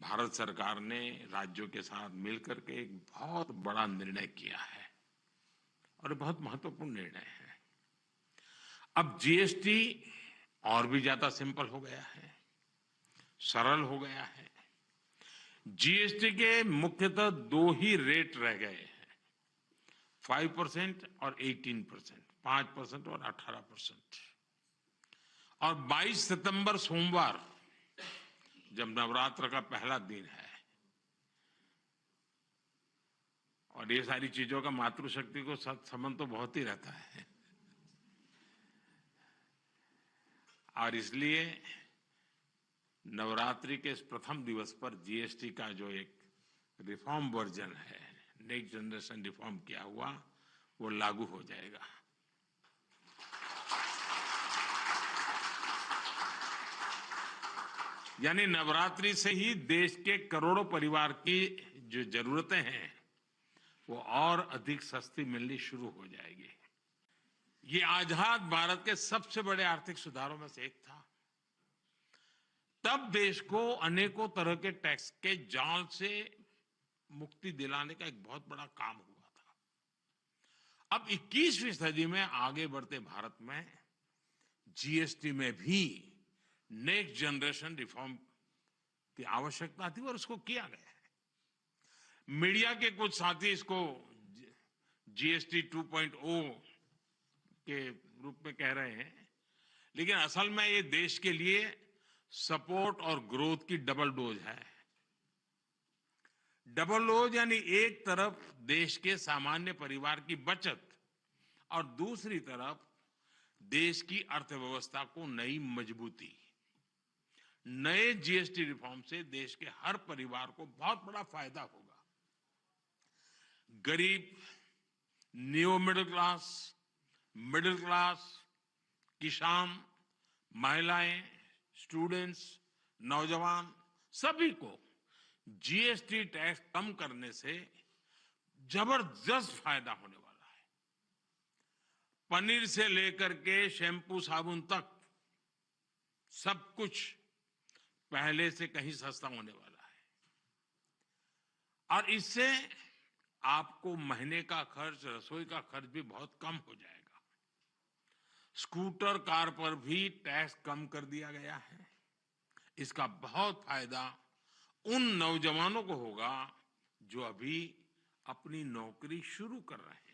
भारत सरकार ने राज्यों के साथ मिलकर के एक बहुत बड़ा निर्णय किया है और ये बहुत महत्वपूर्ण निर्णय है। अब जीएसटी और भी ज्यादा सिंपल हो गया है, सरल हो गया है। जीएसटी के मुख्यतः दो ही रेट रह गए हैं, 5% और 18%, 5% और 18%। और 22 सितंबर सोमवार, जब नवरात्र का पहला दिन है और ये सारी चीजों का मातृशक्ति को संबंध तो बहुत ही रहता है, और इसलिए नवरात्रि के इस प्रथम दिवस पर जीएसटी का जो एक रिफॉर्म वर्जन है, नेक्स्ट जनरेशन रिफॉर्म किया हुआ, वो लागू हो जाएगा। यानी नवरात्रि से ही देश के करोड़ों परिवार की जो जरूरतें हैं वो और अधिक सस्ती मिलनी शुरू हो जाएगी। ये आजाद भारत के सबसे बड़े आर्थिक सुधारों में से एक था। तब देश को अनेकों तरह के टैक्स के जाल से मुक्ति दिलाने का एक बहुत बड़ा काम हुआ था। अब 21वीं सदी में आगे बढ़ते भारत में जीएसटी में भी नेक्स्ट जनरेशन रिफॉर्म की आवश्यकता थी और उसको किया गया है। मीडिया के कुछ साथी इसको जीएसटी 2.0 के रूप में कह रहे हैं, लेकिन असल में ये देश के लिए सपोर्ट और ग्रोथ की डबल डोज है। डबल डोज यानी एक तरफ देश के सामान्य परिवार की बचत और दूसरी तरफ देश की अर्थव्यवस्था को नई मजबूती। नए जीएसटी रिफॉर्म से देश के हर परिवार को बहुत बड़ा फायदा होगा। गरीब, न्यू मिडिल क्लास, किसान, महिलाएं, स्टूडेंट्स, नौजवान, सभी को जीएसटी टैक्स कम करने से जबरदस्त फायदा होने वाला है। पनीर से लेकर के शैम्पू साबुन तक सब कुछ पहले से कहीं सस्ता होने वाला है, और इससे आपको महीने का खर्च, रसोई का खर्च भी बहुत कम हो जाएगा। स्कूटर, कार पर भी टैक्स कम कर दिया गया है। इसका बहुत फायदा उन नौजवानों को होगा जो अभी अपनी नौकरी शुरू कर रहे हैं।